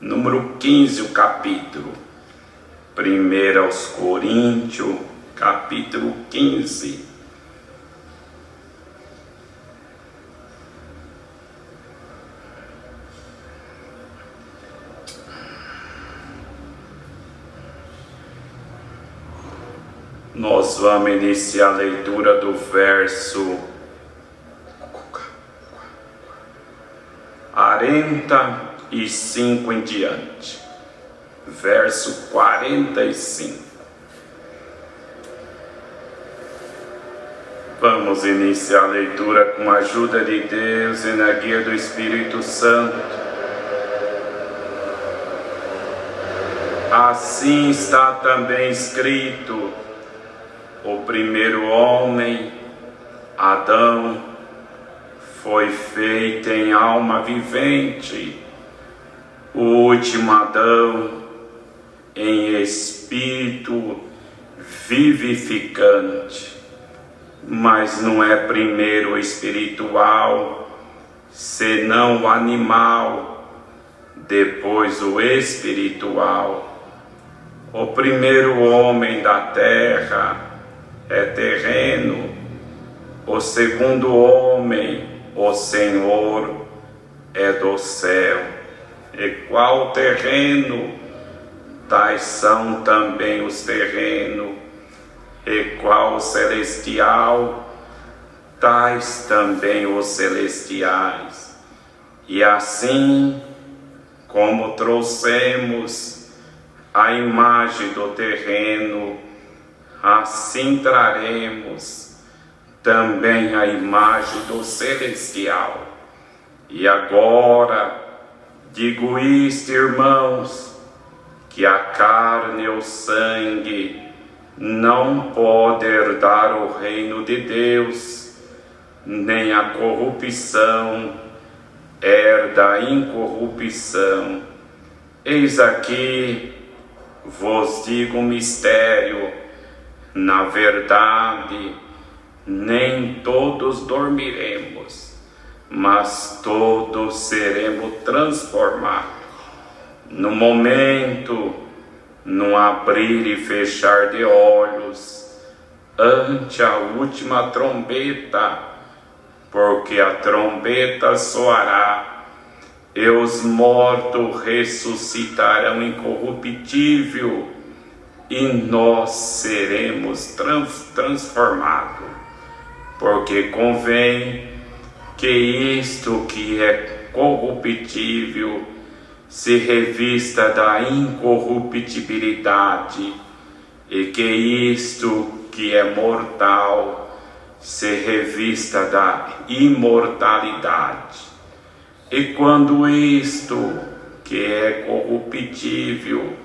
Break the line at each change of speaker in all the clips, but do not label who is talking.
número 15, o capítulo. 1 aos Coríntios, capítulo 15. Nós vamos iniciar a leitura do verso 45 em diante. Verso 45. Vamos iniciar a leitura com a ajuda de Deus e na guia do Espírito Santo. Assim está também escrito: o primeiro homem, Adão, foi feito em alma vivente, o último Adão em espírito vivificante. Mas não é primeiro o espiritual, senão o animal, depois o espiritual. O primeiro homem da terra é terreno, o segundo homem, o Senhor, é do céu. E qual terreno? Tais são também os terrenos. E qual celestial? Tais também os celestiais. E assim como trouxemos a imagem do terreno, assim traremos também a imagem do celestial. E agora digo isto, irmãos, que a carne e o sangue não podem herdar o reino de Deus, nem a corrupção herda a incorrupção. Eis aqui vos digo um mistério: na verdade, nem todos dormiremos, mas todos seremos transformados. No momento, num abrir e fechar de olhos, ante a última trombeta, porque a trombeta soará, e os mortos ressuscitarão incorruptível, e nós seremos transformados. Porque convém que isto que é corruptível se revista da incorruptibilidade, e que isto que é mortal se revista da imortalidade. E quando isto que é corruptível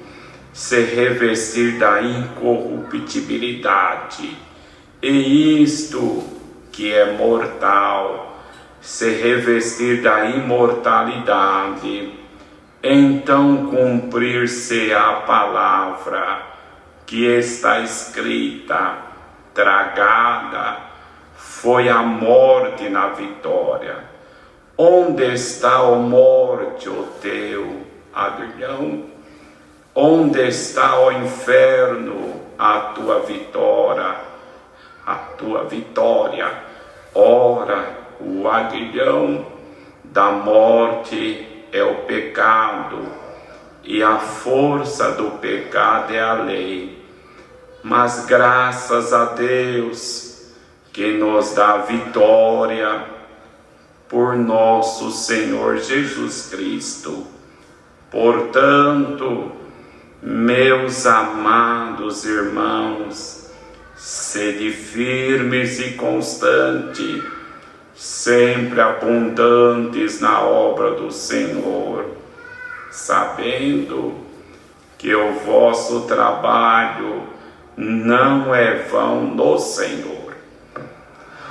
se revestir da incorruptibilidade, e isto que é mortal se revestir da imortalidade, então cumprir-se a palavra que está escrita: tragada foi a morte na vitória. Onde está, ó morte, o teu aguilhão? Onde está, ó inferno, a tua vitória? A tua vitória. Ora, o aguilhão da morte é o pecado, e a força do pecado é a lei. Mas graças a Deus que nos dá vitória por nosso Senhor Jesus Cristo. Portanto, meus amados irmãos, sede firmes e constantes, sempre abundantes na obra do Senhor, sabendo que o vosso trabalho não é vão no Senhor.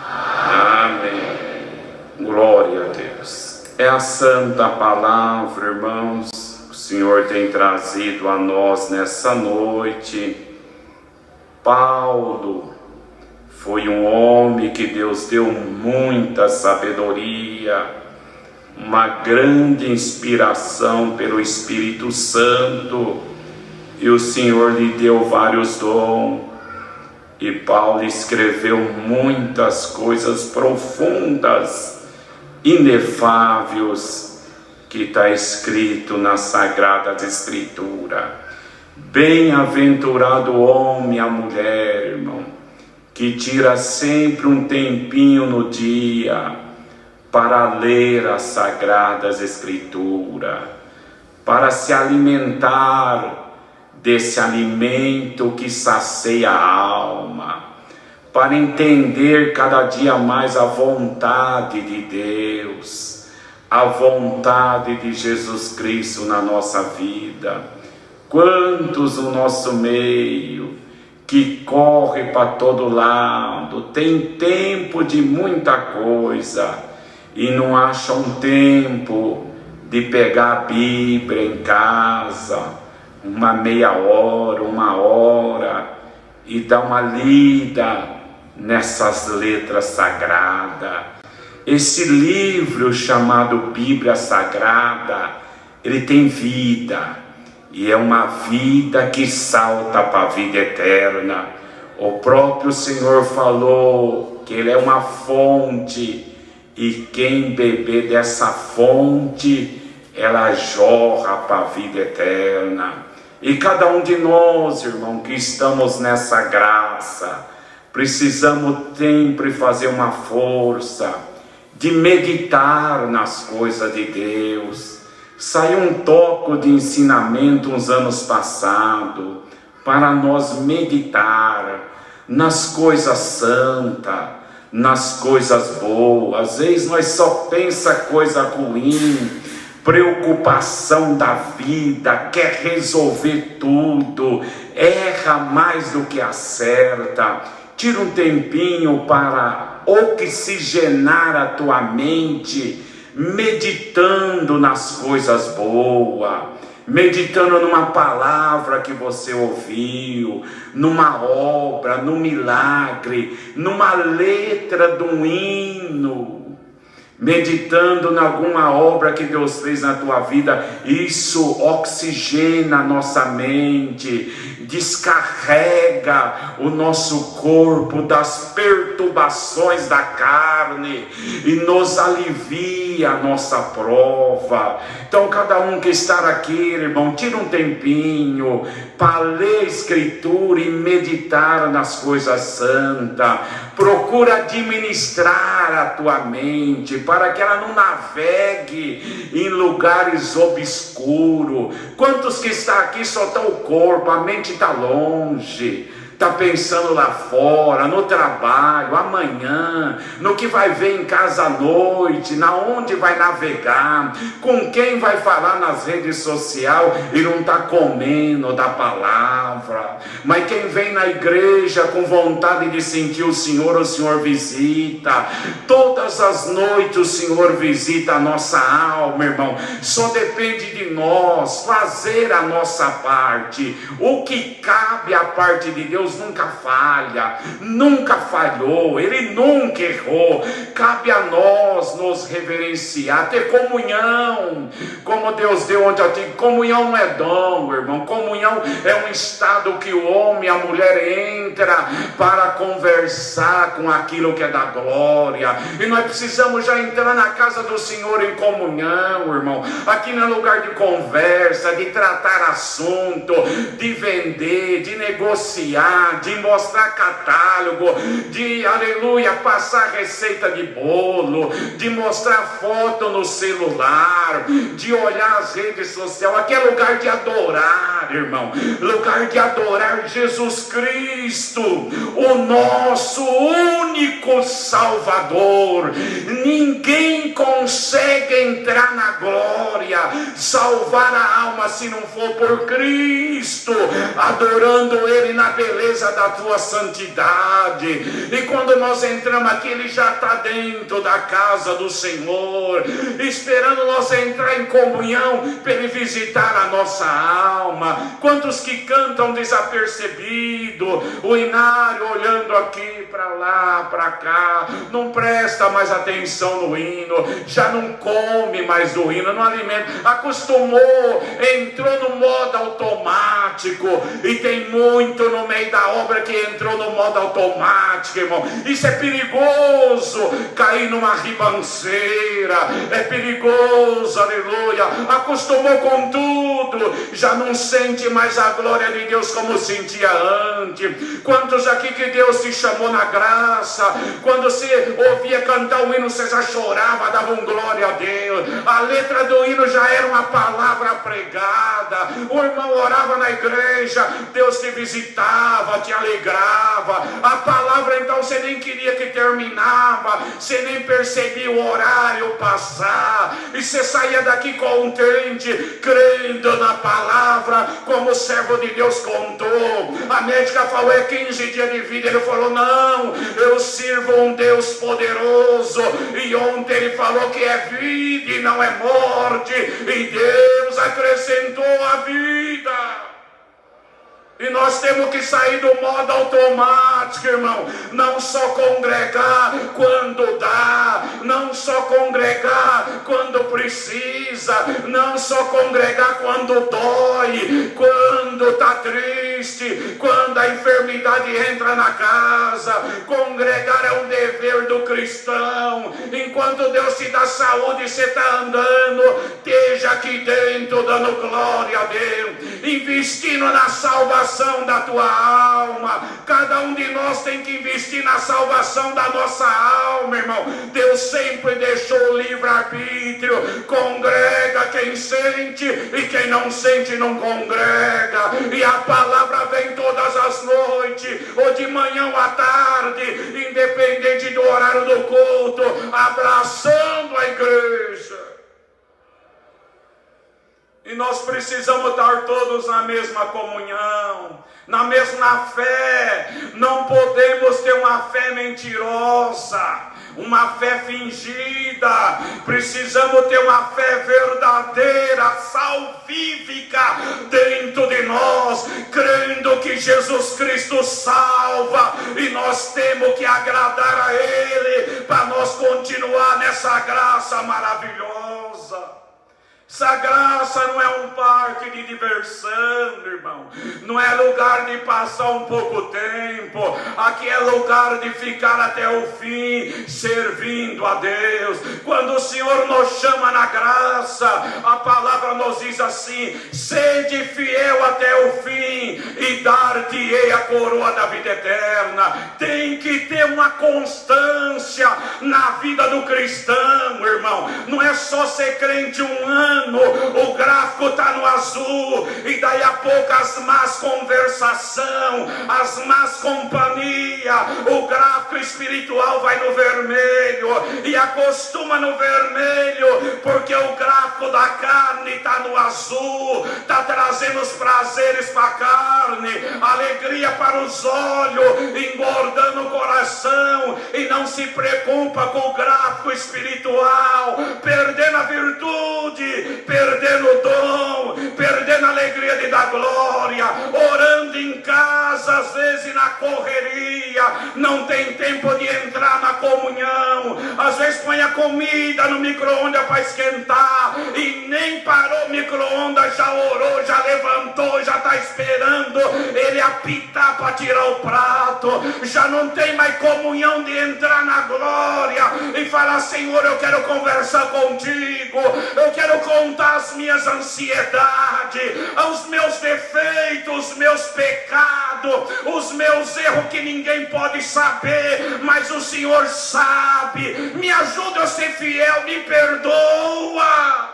Amém. Glória a Deus. É a santa palavra, irmãos, que o Senhor tem trazido a nós nessa noite. Paulo foi um homem que Deus deu muita sabedoria, uma grande inspiração pelo Espírito Santo, e o Senhor lhe deu vários dons, e Paulo escreveu muitas coisas profundas, inefáveis, que está escrito nas Sagradas Escrituras. Bem-aventurado o homem e a mulher, irmão, que tira sempre um tempinho no dia para ler as Sagradas Escrituras, para se alimentar desse alimento que sacia a alma, para entender cada dia mais a vontade de Deus, a vontade de Jesus Cristo na nossa vida. Quantos no nosso meio que corre para todo lado, tem tempo de muita coisa e não acham tempo de pegar a Bíblia em casa, uma meia hora, uma hora, e dar uma lida nessas letras sagradas. Esse livro chamado Bíblia Sagrada, ele tem vida, e é uma vida que salta para a vida eterna. O próprio Senhor falou que ele é uma fonte, e quem beber dessa fonte, ela jorra para a vida eterna. E cada um de nós, irmão, que estamos nessa graça, precisamos sempre fazer uma força de meditar nas coisas de Deus. Saiu um toque de ensinamento uns anos passados, para nós meditar nas coisas santas, nas coisas boas. Às vezes nós só pensamos coisa ruim, preocupação da vida, quer resolver tudo, erra mais do que acerta. Tira um tempinho para oxigenar a tua mente, meditando nas coisas boas, meditando numa palavra que você ouviu, numa obra, num milagre, numa letra de um hino, meditando em alguma obra que Deus fez na tua vida. Isso oxigena a nossa mente, descarrega o nosso corpo das perturbações da carne e nos alivia a nossa prova. Então cada um que está aqui, irmão, tira um tempinho para ler a Escritura e meditar nas coisas santas. Procura administrar a tua mente para que ela não navegue em lugares obscuros. Quantos que estão aqui só estão o corpo, a mente está longe, está pensando lá fora, no trabalho, amanhã, no que vai ver em casa à noite, na onde vai navegar, com quem vai falar nas redes sociais e não está comendo da palavra. Mas quem vem na igreja com vontade de sentir o Senhor visita. Todas as noites o Senhor visita a nossa alma, irmão. Só depende de nós fazer a nossa parte. O que cabe à parte de Deus nunca falha, nunca falhou, Ele nunca errou. Cabe a nós nos reverenciar, ter comunhão, como Deus deu ontem a ti. Comunhão não é dom, irmão. Comunhão é um estado que o homem e a mulher entra para conversar com aquilo que é da glória. E nós precisamos já entrar na casa do Senhor em comunhão, irmão. Aqui não é lugar de conversa, de tratar assunto, de vender, de negociar, de mostrar catálogo, de, aleluia, passar receita de bolo, de mostrar foto no celular, de olhar as redes sociais. Aqui é lugar de adorar, irmão. Lugar de adorar Jesus Cristo, o nosso único Salvador. Ninguém consegue entrar na glória, salvar a alma, se não for por Cristo, adorando Ele na beleza beleza da tua santidade. E quando nós entramos aqui, Ele já está dentro da casa do Senhor, esperando nós entrar em comunhão para Ele visitar a nossa alma. Quantos que cantam desapercebido, o inário olhando aqui para lá, para cá, não presta mais atenção no hino, já não come mais do hino, não alimenta, acostumou, entrou no modo automático. E tem muito no meio da obra que entrou no modo automático, irmão. Isso é perigoso, cair numa ribanceira, é perigoso, aleluia. Acostumou com tudo, já não sente mais a glória de Deus como sentia antes. Quantos aqui que Deus te chamou na graça, quando você ouvia cantar o hino, você já chorava, dava um glória a Deus. A letra do hino já era uma palavra pregada. O irmão orava na igreja, Deus te visitava, te alegrava. A palavra então você nem queria que terminava, você nem percebia o horário passar, e você saía daqui contente, crendo na palavra, como o servo de Deus contou. A médica falou, é 15 dias de vida. Ele falou, não, eu sirvo um Deus poderoso. E ontem ele falou que é vida e não é morte, e Deus acrescentou a vida. E nós temos que sair do modo automático, irmão. Não só congregar quando dá, não só congregar quando precisa, não só congregar quando dói, quando está triste, quando a enfermidade entra na casa. Congregar é um dever do cristão. Enquanto Deus te dá saúde, você está andando, esteja aqui dentro dando glória a Deus, investindo na salvação da tua alma. Cada um de nós tem que investir na salvação da nossa alma, irmão. Deus sempre deixou o livre-arbítrio. Congrega quem sente, e quem não sente não congrega. E a palavra vem todas as noites, ou de manhã ou à tarde, independente do horário do culto, abraçando a igreja. E nós precisamos estar todos na mesma comunhão, na mesma fé. Não podemos ter uma fé mentirosa, uma fé fingida. Precisamos ter uma fé verdadeira, salvífica dentro de nós, crendo que Jesus Cristo salva, e nós temos que agradar a Ele para nós continuar nessa graça maravilhosa. Essa graça não é um parque de diversão, irmão. Não é lugar de passar um pouco tempo. Aqui é lugar de ficar até o fim, servindo a Deus. Quando o Senhor nos chama na graça, a palavra nos diz assim: sede fiel até o fim, e dar-te-ei a coroa da vida eterna. Tem que ter uma constância na vida do cristão, irmão. Não é só ser crente um ano, o gráfico está no azul, e daí a pouco as más conversação, as más companhia, o gráfico espiritual vai no vermelho, e acostuma no vermelho, porque o gráfico da carne está no azul, está trazendo os prazeres para a carne, alegria para os olhos, engordando o coração, e não se preocupa com o gráfico espiritual, perdendo a virtude, perdendo o dom, perdendo a alegria de dar glória, orando em casa, às vezes na correria, não tem tempo de entrar na comunhão, às vezes põe a comida no micro-ondas para esquentar, e nem parou o micro-ondas, já orou, já levantou, já está esperando ele apitar para tirar o prato, já não tem mais comunhão de entrar na glória e falar: Senhor, eu quero conversar contigo, eu quero contar as minhas ansiedades, os meus defeitos, os meus pecados, os meus erros que ninguém pode saber, mas o Senhor sabe. Me ajuda a ser fiel, me perdoa,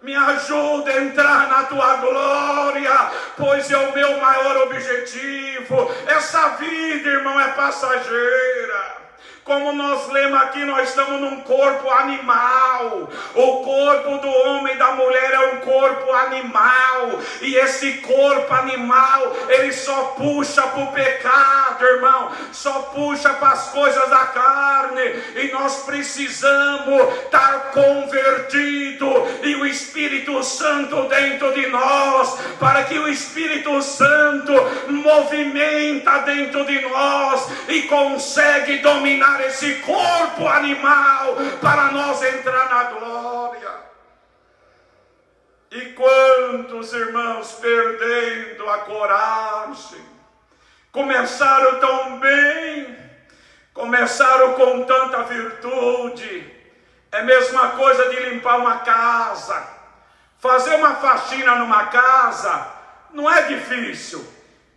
me ajuda a entrar na tua glória, pois é o meu maior objetivo. Essa vida, irmão, é passageira. Como nós lemos aqui, nós estamos num corpo animal. O corpo do homem e da mulher é um corpo animal. E esse corpo animal, ele só puxa para o pecado, irmão. Só puxa para as coisas da carne. E nós precisamos estar convertidos. E o Espírito Santo dentro de nós. Para que o Espírito Santo movimenta dentro de nós. E consegue dominar esse corpo animal para nós entrar na glória. E quantos irmãos perdendo a coragem, começaram tão bem, começaram com tanta virtude. É a mesma coisa de limpar uma casa. Fazer uma faxina numa casa não é difícil.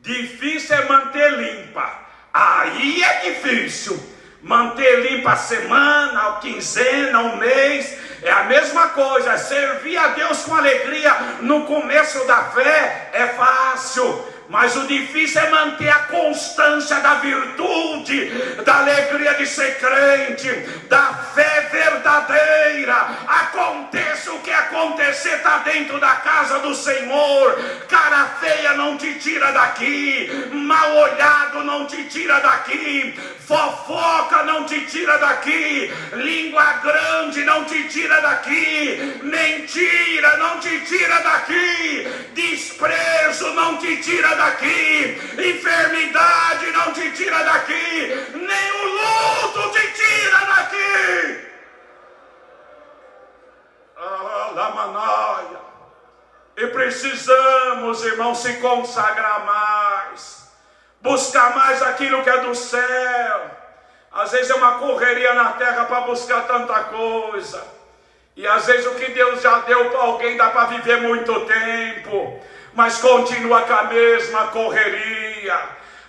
Difícil é manter limpa. Aí é difícil. Manter limpa a semana, a quinzena, o mês, é a mesma coisa. Servir a Deus com alegria no começo da fé é fácil, mas o difícil é manter a constância da virtude, da alegria de ser crente, da fé verdadeira. Aconteça o que acontecer, está dentro da casa do Senhor. Cara feia não te tira daqui, mal olhado não te tira daqui, fofoca não te tira daqui, língua grande não te tira daqui, mentira não te tira daqui, desprezo não te tira daqui, enfermidade não te tira daqui, nem o luto te tira daqui. Lamanaia. E precisamos, irmãos, se consagrar mais, buscar mais aquilo que é do céu. Às vezes é uma correria na terra para buscar tanta coisa, e às vezes o que Deus já deu para alguém dá para viver muito tempo, mas continua com a mesma correria.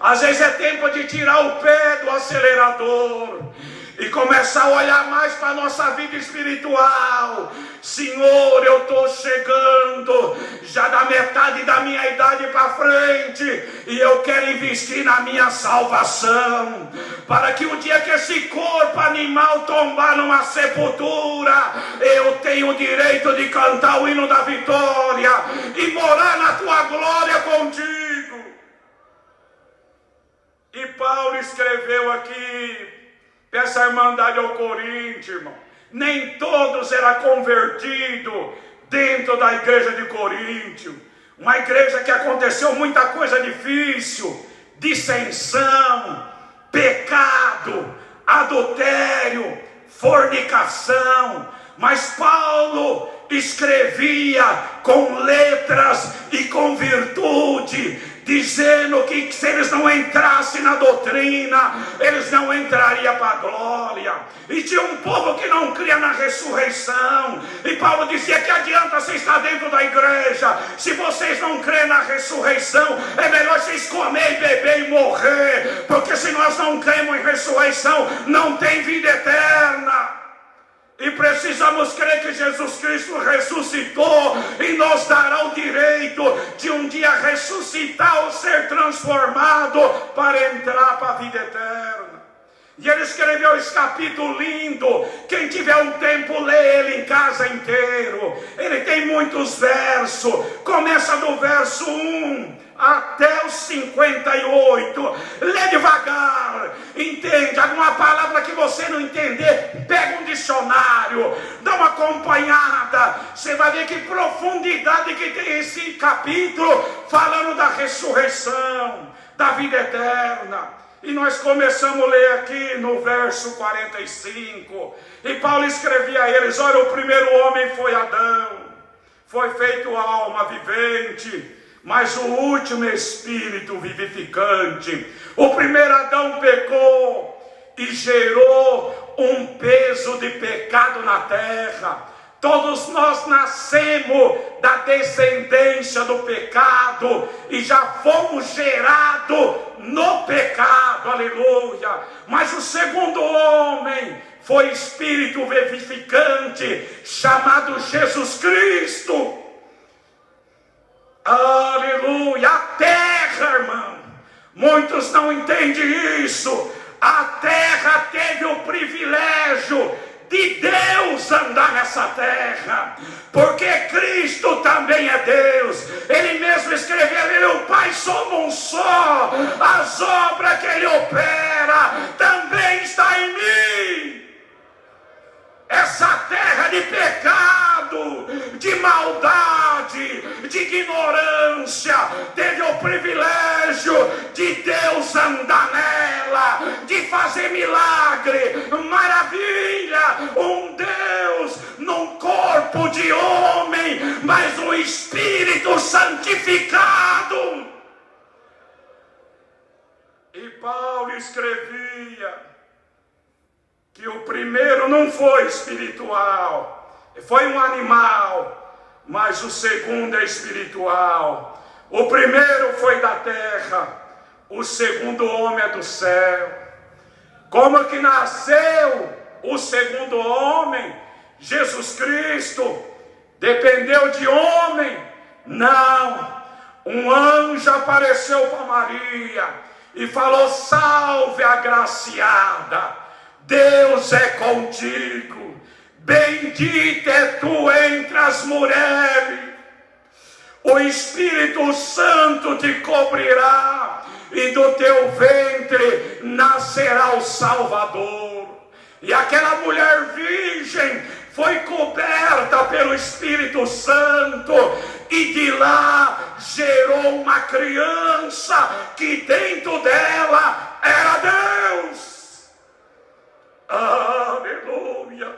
Às vezes é tempo de tirar o pé do acelerador e começar a olhar mais para a nossa vida espiritual. Senhor, eu estou chegando já da metade da minha idade para frente, e eu quero investir na minha salvação, para que o dia que esse corpo animal tombar numa sepultura, eu tenho o direito de cantar o hino da vitória e morar na tua glória contigo. E Paulo escreveu aqui para essa irmandade ao Coríntio, irmão. Nem todos eram convertidos dentro da igreja de Coríntio. Uma igreja que aconteceu muita coisa difícil, dissensão, pecado, adultério, fornicação. Mas Paulo escrevia com letras e com virtude, dizendo que se eles não entrassem na doutrina, eles não entrariam para a glória. E tinha um povo que não cria na ressurreição. E Paulo dizia: que adianta você estar dentro da igreja se vocês não crêem na ressurreição? É melhor vocês comer, beber e morrer, porque se nós não cremos em ressurreição, não tem vida eterna. E precisamos crer que Jesus Cristo ressuscitou e nos dará o direito de um dia ressuscitar ou ser transformado para entrar para a vida eterna. E ele escreveu esse capítulo lindo. Quem tiver um tempo, lê ele em casa inteiro. Ele tem muitos versos. Começa do verso 1 até os 58. Lê devagar. Entende? Alguma palavra que você não entender, pega um dicionário, dá uma acompanhada. Você vai ver que profundidade que tem esse capítulo, falando da ressurreição, da vida eterna. E nós começamos a ler aqui no verso 45. E Paulo escrevia a eles: olha, o primeiro homem foi Adão, foi feito alma vivente, mas o último espírito vivificante. O primeiro Adão pecou e gerou um peso de pecado na terra. Todos nós nascemos da descendência do pecado e já fomos gerados no pecado, aleluia. Mas o segundo homem foi espírito vivificante, chamado Jesus Cristo. Aleluia. A terra, irmão, muitos não entendem isso. A terra teve privilégio de Deus andar nessa terra, porque Cristo também é Deus. Ele mesmo escreveu: eu e o Pai somos um só, as obras que Ele opera também está em mim. Essa terra de pecado, de maldade, de ignorância, teve o privilégio de Deus andar nela, de fazer milagre, maravilha. Um Deus num corpo de homem, mas um Espírito santificado. E Paulo escrevia que o primeiro não foi espiritual, foi um animal, mas o segundo é espiritual. O primeiro foi da terra, o segundo homem é do céu. Como que nasceu o segundo homem? Jesus Cristo dependeu de homem? Não. Um anjo apareceu para Maria e falou: salve agraciada, Deus é contigo, bendita é tu entre as mulheres, o Espírito Santo te cobrirá e do teu ventre nascerá o Salvador. E aquela mulher virgem foi coberta pelo Espírito Santo e de lá gerou uma criança que dentro dela era Deus. Aleluia!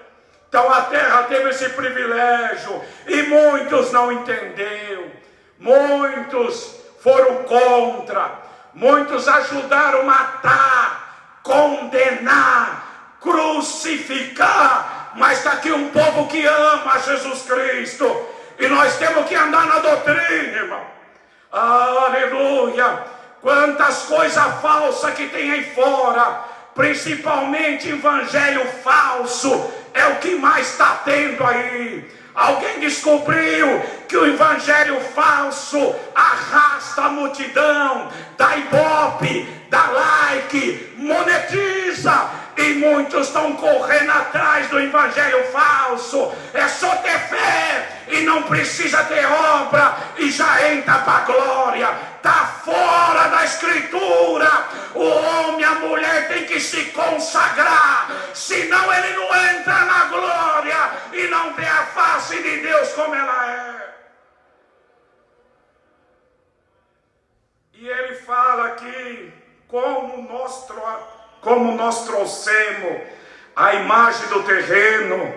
Então a terra teve esse privilégio e muitos não entenderam, muitos foram contra, muitos ajudaram a matar, condenar, crucificar, mas está aqui um povo que ama Jesus Cristo e nós temos que andar na doutrina, irmão. Aleluia! Quantas coisas falsas que tem aí fora, principalmente evangelho falso, é o que mais está tendo aí. Alguém descobriu que o evangelho falso arrasta a multidão, dá ibope, dá like, monetiza, e muitos estão correndo atrás do evangelho falso. É só ter fé e não precisa ter obra e já entra para a glória. Está fora da escritura. O homem e a mulher tem que se consagrar, senão ele não entra na glória e não vê a face de Deus como ela é. E ele fala aqui como nós trouxemos a imagem do terreno,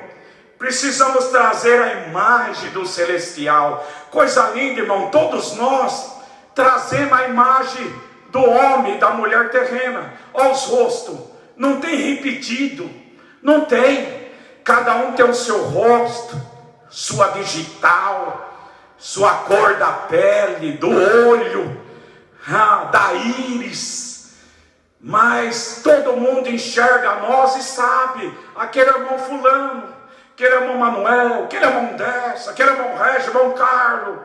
precisamos trazer a imagem do celestial. Coisa linda, irmão, todos nós trazemos a imagem do homem e da mulher terrena. Olha os rostos, não tem repetido, não tem. Cada um tem o seu rosto, sua digital, sua cor da pele, do olho, da íris. Mas todo mundo enxerga nós e sabe, aquele irmão fulano, aquele irmão Manuel, aquele irmão dessa, aquele irmão Régio, irmão Carlos.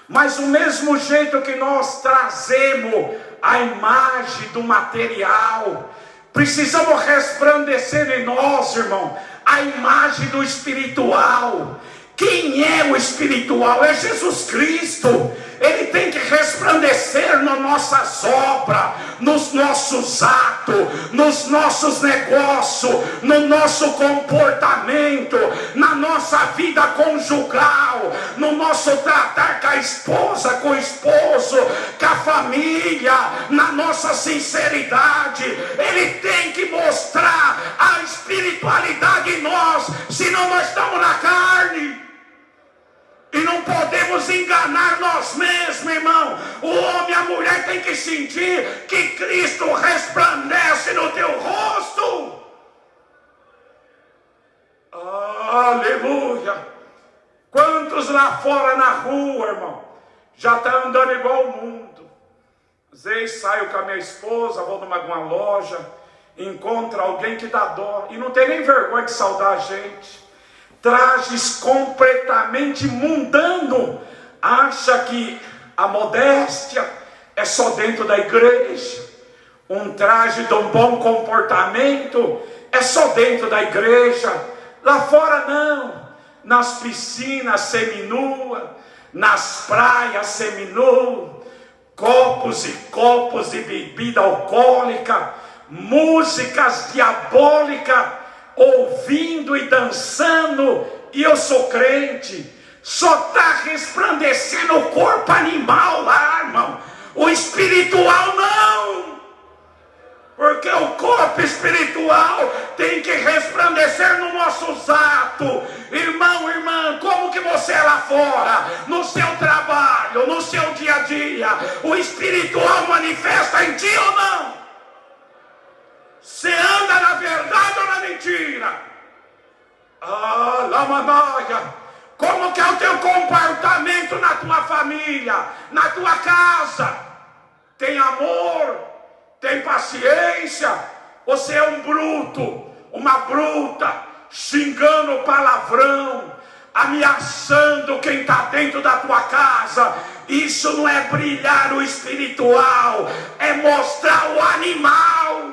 Mas do mesmo jeito que nós trazemos a imagem do material, precisamos resplandecer em nós, irmão, a imagem do espiritual. Quem é o espiritual? É Jesus Cristo. Ele tem que resplandecer nas nossas obras, nos nossos atos, nos nossos negócios, no nosso comportamento, na nossa vida conjugal, no nosso tratar com a esposa, com o esposo, com a família, na nossa sinceridade. Ele tem que mostrar a espiritualidade em nós, senão nós estamos na carne. E não podemos enganar nós mesmos, irmão. O homem e a mulher tem que sentir que Cristo resplandece no teu rosto. Aleluia. Quantos lá fora na rua, irmão, já estão andando igual o mundo. Às vezes saio com a minha esposa, vou numa loja, encontro alguém que dá dó e não tem nem vergonha de saudar a gente. Trajes completamente mundano, acha que a modéstia é só dentro da igreja. Um traje de um bom comportamento é só dentro da igreja. Lá fora não. Nas piscinas seminua, nas praias seminua, copos e copos de bebida alcoólica, músicas diabólicas, ouvindo e dançando, e eu sou crente. Só está resplandecendo o corpo animal lá, irmão. O espiritual não. Porque o corpo espiritual tem que resplandecer nos nossos atos. Irmão, irmã, como que você é lá fora? No seu trabalho, no seu dia a dia, o espiritual manifesta em ti ou não? Você anda na verdade ou na mentira? Ah, lamanaia. Como que é o teu comportamento na tua família, na tua casa? Tem amor? Tem paciência? Você é um bruto, uma bruta, xingando palavrão, ameaçando quem está dentro da tua casa? Isso não é brilhar o espiritual, é mostrar o animal.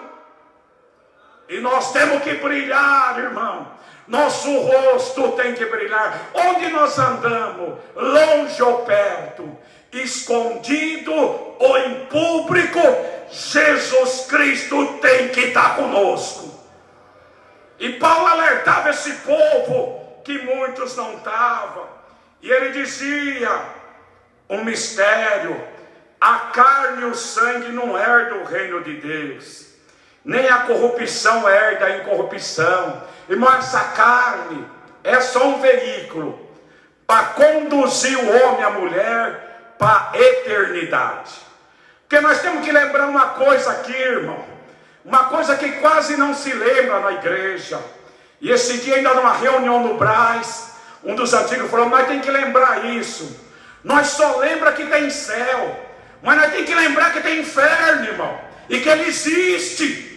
E nós temos que brilhar, irmão. Nosso rosto tem que brilhar. Onde nós andamos, longe ou perto, escondido ou em público, Jesus Cristo tem que estar conosco. E Paulo alertava esse povo, que muitos não estavam, e ele dizia um mistério: a carne e o sangue não herdam o reino de Deus, nem a corrupção herda a incorrupção. Irmão, essa carne é só um veículo para conduzir o homem e a mulher para a eternidade. Porque nós temos que lembrar uma coisa aqui, irmão, uma coisa que quase não se lembra na igreja. E esse dia, ainda numa reunião no Brás, um dos antigos falou: mas tem que lembrar isso. Nós só lembra que tem céu, mas nós tem que lembrar que tem inferno, irmão, e que ele existe.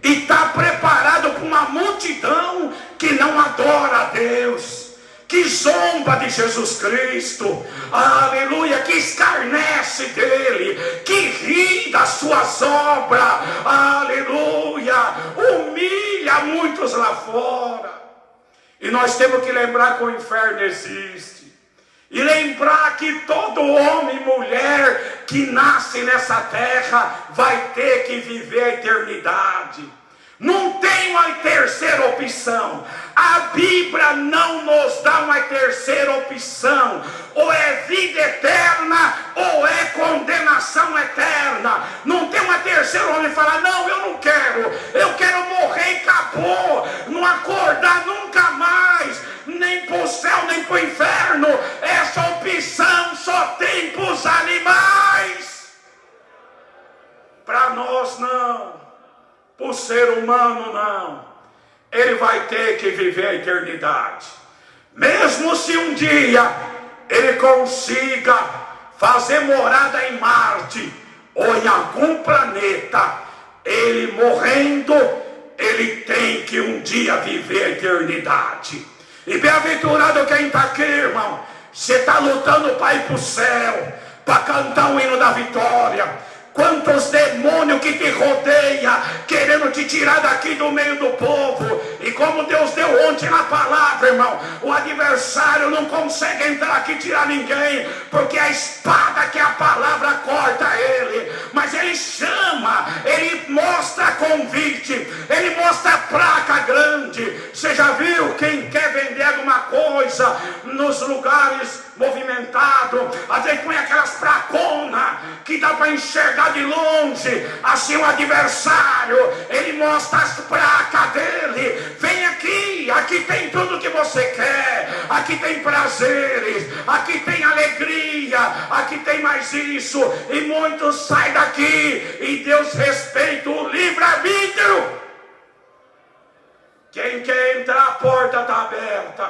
E está preparado para uma multidão que não adora a Deus, que zomba de Jesus Cristo, aleluia, que escarnece dele, que ri das suas obras, aleluia, humilha muitos lá fora. E nós temos que lembrar que o inferno existe, e lembrar que todo homem e mulher que nasce nessa terra vai ter que viver a eternidade. Não tem uma terceira opção. A Bíblia não nos dá uma terceira opção. Ou é vida eterna, ou é condenação eterna. Não tem uma terceira onde fala: não, eu não quero. Eu quero morrer e acabou. Não acordar nunca mais. Nem para o céu, nem para o inferno. Essa opção só tem para os animais. Para nós não. O ser humano não. Ele vai ter que viver a eternidade. Mesmo se um dia ele consiga fazer morada em Marte ou em algum planeta, ele morrendo, ele tem que um dia viver a eternidade. E bem-aventurado quem está aqui, irmão. Você está lutando para ir para o céu, para cantar o hino da vitória. Quantos demônios que te rodeia, querendo te tirar daqui do meio do povo. E como Deus deu ontem na palavra, irmão, o adversário não consegue entrar aqui e tirar ninguém, porque a espada que é a palavra corta ele. Mas ele chama, ele mostra convite, ele mostra placa grande. Você já viu quem quer vender alguma coisa nos lugares movimentados? Às vezes põe aquelas placonas que dá para enxergar de longe. Assim o adversário, ele mostra as placas dele. Vem aqui, aqui tem tudo que você quer, aqui tem prazeres, aqui tem alegria, aqui tem mais isso. E muitos saem daqui e Deus respeita o livre-arbítrio. Quem quer entrar, a porta está aberta,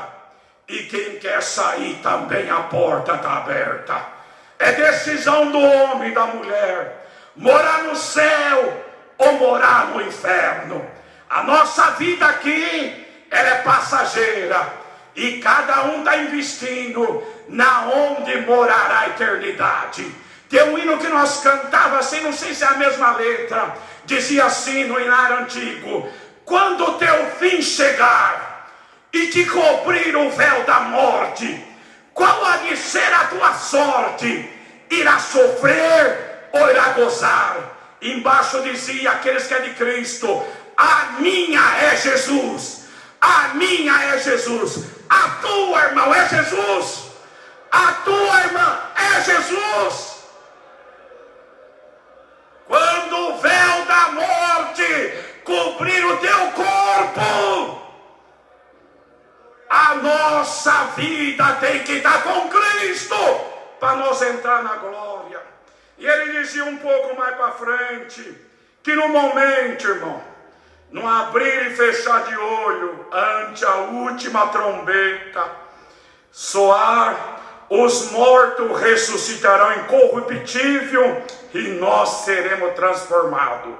e quem quer sair também, a porta está aberta. É decisão do homem e da mulher, morar no céu ou morar no inferno. A nossa vida aqui, ela é passageira, e cada um está investindo na onde morará a eternidade. Tem um hino que nós cantava assim, não sei se é a mesma letra, dizia assim no hinário antigo: quando o teu fim chegar e te cobrir o véu da morte, qual há de ser a tua sorte? Irá sofrer ou irá gozar? Embaixo dizia: aqueles que é de Cristo, a minha é Jesus, a minha é Jesus, a tua, irmão, é Jesus, a tua, irmã, é Jesus. Quando o véu da morte cobrir o teu corpo, a nossa vida tem que estar com Cristo para nós entrar na glória. E ele dizia um pouco mais para frente, que no momento, irmão, no abrir e fechar de olho, ante a última trombeta soar, os mortos ressuscitarão incorruptível e nós seremos transformados.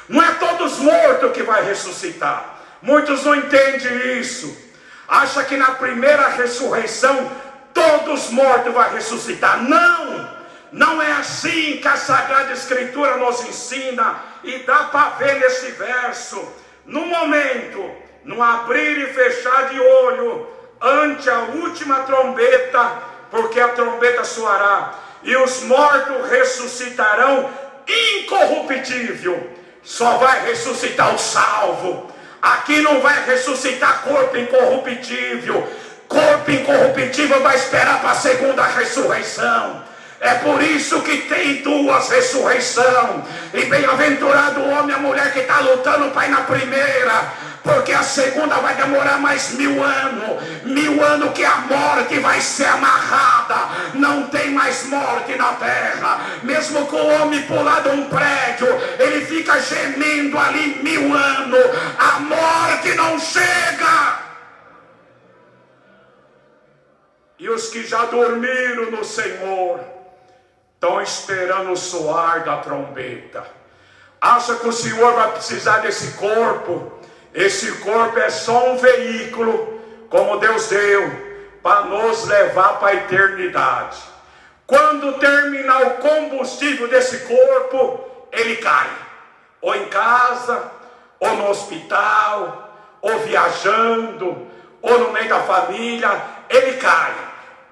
Não é todos mortos que vai ressuscitar. Muitos não entendem isso. Acha que na primeira ressurreição todos mortos vão ressuscitar. Não! Não é assim que a Sagrada Escritura nos ensina. E dá para ver nesse verso. No momento, no abrir e fechar de olho, ante a última trombeta, porque a trombeta soará, e os mortos ressuscitarão incorruptível. Só vai ressuscitar o salvo. Aqui não vai ressuscitar corpo incorruptível. Corpo incorruptível vai esperar para a segunda ressurreição. É por isso que tem duas ressurreições. E bem-aventurado o homem e a mulher que está lutando para ir na primeira, porque a segunda vai demorar mais 1000 anos. 1000 anos que a morte vai ser amarrada. Não tem mais morte na terra. Mesmo que o homem pular de um prédio, ele fica gemendo ali 1000 anos. A morte não chega. E os que já dormiram no Senhor estão esperando o soar da trombeta. Acha que o Senhor vai precisar desse corpo? Esse corpo é só um veículo, como Deus deu, para nos levar para a eternidade. Quando terminar o combustível desse corpo, ele cai. Ou em casa, ou no hospital, ou viajando, ou no meio da família, ele cai.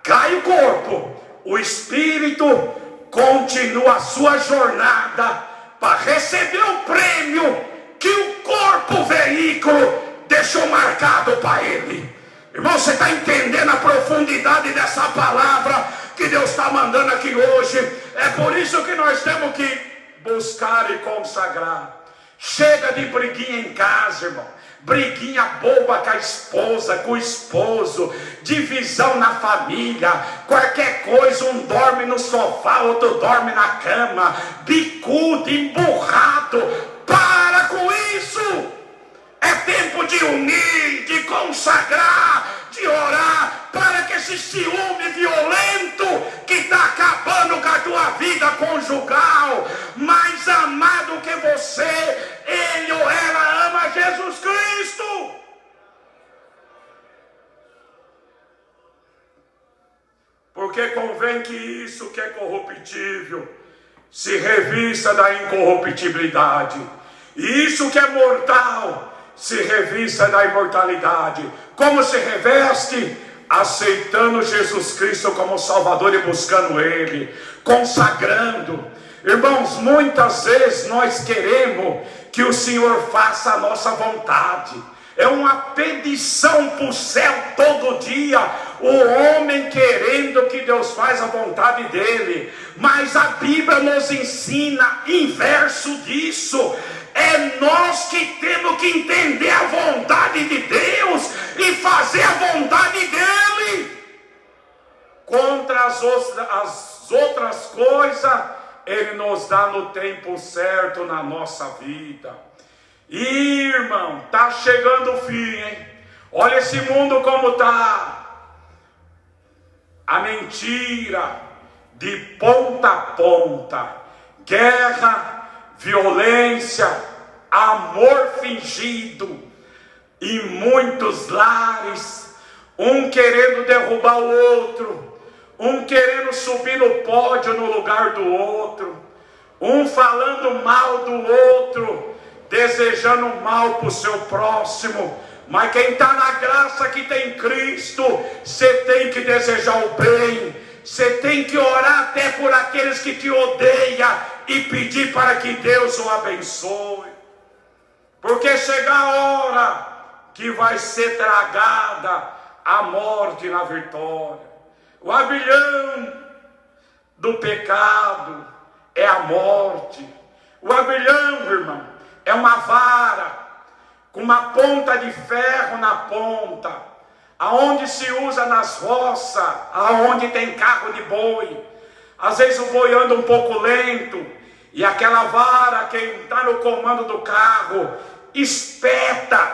Cai o corpo. O espírito continua a sua jornada para receber o prêmio que o corpo, o veículo, deixou marcado para ele. Irmão, você está entendendo a profundidade dessa palavra que Deus está mandando aqui hoje? É por isso que nós temos que buscar e consagrar. Chega de briguinha em casa, irmão. Briguinha boba com a esposa, com o esposo, divisão na família, qualquer coisa, um dorme no sofá, outro dorme na cama, bicudo, emburrado. Para com isso! É tempo de unir, de consagrar, de orar, para que esse ciúme violento que está acabando com a tua vida conjugal, mais amado que você, ele ou ela ama Jesus Cristo. Porque convém que isso que é corruptível se revista da incorruptibilidade, e isso que é mortal se revista da imortalidade. Como se reveste? Aceitando Jesus Cristo como Salvador e buscando Ele, consagrando. Irmãos, muitas vezes nós queremos que o Senhor faça a nossa vontade. É uma petição para o céu todo dia, o homem querendo que Deus faça a vontade dele. Mas a Bíblia nos ensina inverso disso. É nós que temos que entender a vontade de Deus e fazer a vontade dele. Contra as outras coisas, ele nos dá no tempo certo na nossa vida. E, irmão, está chegando o fim, hein? Olha esse mundo como está. A mentira de ponta a ponta. Guerra, violência, amor fingido. Em muitos lares, um querendo derrubar o outro. um querendo subir no pódio no lugar do outro, um falando mal do outro, desejando mal para o seu próximo. Mas quem está na graça que tem Cristo, você tem que desejar o bem, você tem que orar até por aqueles que te odeiam e pedir para que Deus o abençoe, porque chega a hora que vai ser tragada a morte na vitória. O aguilhão do pecado é a morte. O aguilhão, irmão, é uma vara com uma ponta de ferro na ponta, aonde se usa nas roças, aonde tem carro de boi. Às vezes o boi anda um pouco lento, e aquela vara, quem está no comando do carro, espeta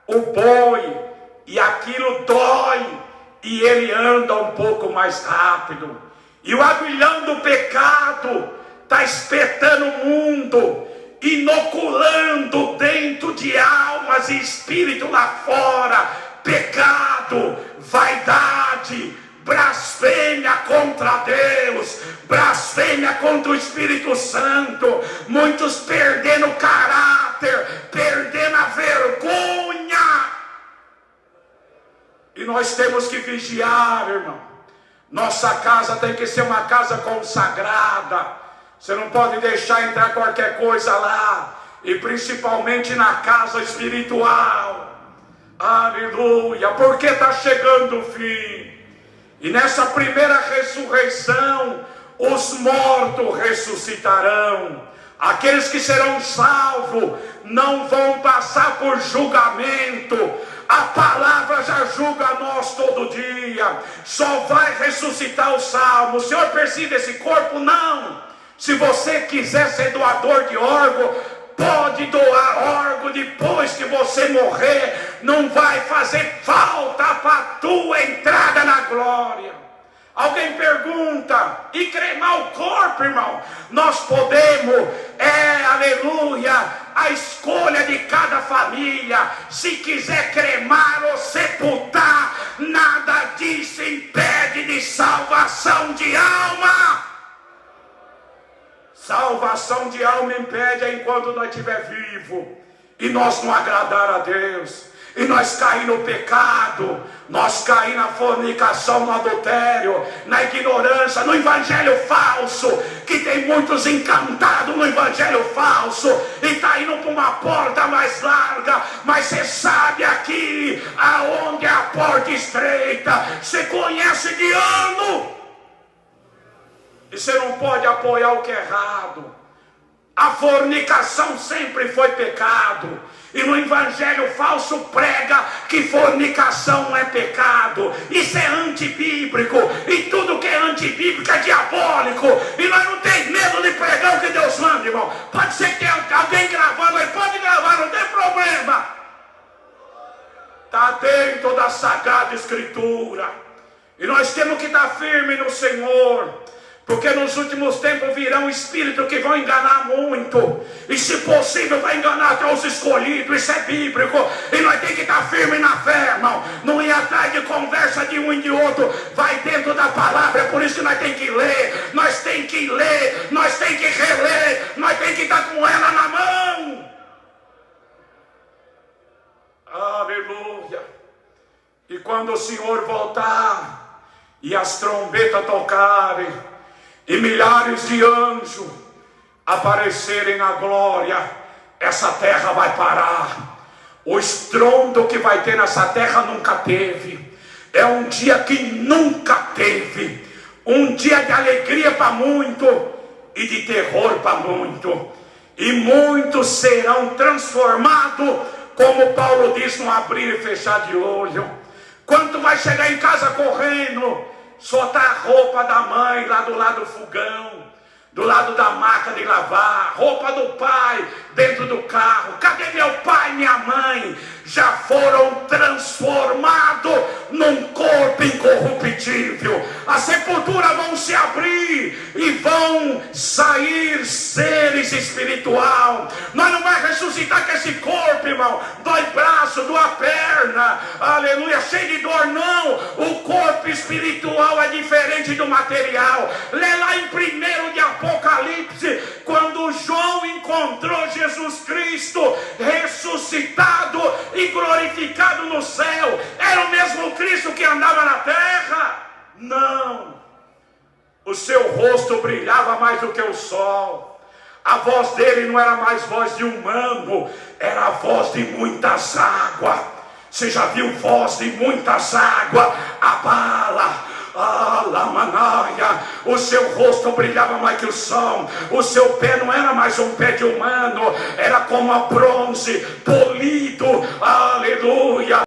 o boi, e aquilo dói, e ele anda um pouco mais rápido. E o aguilhão do pecado está espetando o mundo, inoculando dentro de almas e espírito lá fora, pecado, vaidade, blasfêmia contra Deus, blasfêmia contra o Espírito Santo, muitos perdendo o caráter, perdendo a vergonha. E nós temos que vigiar, irmão. Nossa casa tem que ser uma casa consagrada. Você não pode deixar entrar qualquer coisa lá, e principalmente na casa espiritual. Aleluia, porque está chegando o fim. E nessa primeira ressurreição, os mortos ressuscitarão. Aqueles que serão salvos não vão passar por julgamento. A palavra já julga nós todo dia. Só vai ressuscitar o salvo. O Senhor precisa desse corpo? Não. Se você quiser ser doador de órgão, pode doar órgão depois que você morrer. Não vai fazer falta para a tua entrada na glória. Alguém pergunta, e cremar o corpo, irmão? Nós podemos, aleluia, a escolha de cada família. Se quiser cremar ou sepultar, nada disso impede de salvação de alma. Salvação de alma impede enquanto nós estiver vivo e nós não agradar a Deus, e nós cair no pecado, nós cair na fornicação, no adultério, na ignorância, no evangelho falso, que tem muitos encantados no evangelho falso, e está indo para uma porta mais larga, mas você sabe aqui aonde é a porta estreita, você conhece de ano. E você não pode apoiar o que é errado. A fornicação sempre foi pecado. E no evangelho falso prega que fornicação é pecado. Isso é antibíblico. E tudo que é antibíblico é diabólico. E nós não temos medo de pregar o que Deus manda, irmão. Pode ser que tenha alguém gravando, ele pode gravar, não tem problema. Está dentro da Sagrada Escritura. E nós temos que estar firmes no Senhor. Porque nos últimos tempos virão espíritos que vão enganar muito. E se possível vai enganar até os escolhidos. Isso é bíblico. E nós temos que estar firmes na fé, irmão. Não ir atrás de conversa de um e de outro. Vai dentro da palavra. É por isso que nós temos que ler. Nós temos que ler. Nós temos que reler. Nós temos que estar com ela na mão. Aleluia. E quando o Senhor voltar e as trombetas tocarem, e milhares de anjos aparecerem na glória, essa terra vai parar. O estrondo que vai ter nessa terra nunca teve. É um dia que nunca teve. Um dia de alegria para muito e de terror para muito. E muitos serão transformados, como Paulo diz, no abrir e fechar de olho. Quanto vai chegar em casa correndo, soltar a roupa da mãe lá do lado do fogão, do lado da máquina de lavar, roupa do pai dentro do carro. Cadê meu pai e minha mãe? Já foram transformados num corpo incorruptível. A sepultura vão se abrir e vão sair seres espiritual. Nós não vamos ressuscitar com esse corpo, irmão, dói braço, dói perna, aleluia, cheio de dor, não. O corpo espiritual é diferente do material. Lê lá em 1 de Apocalipse, quando João encontrou Jesus Cristo ressuscitado e glorificado no céu, era o mesmo Cristo que andava na terra? Não. O seu rosto brilhava mais do que o sol. A voz dele não era mais voz de humano, era a voz de muitas águas. Você já viu voz de muitas águas? Abala, alamanaia. O seu rosto brilhava mais que o sol. O seu pé não era mais um pé de humano, era como a bronze polido, aleluia.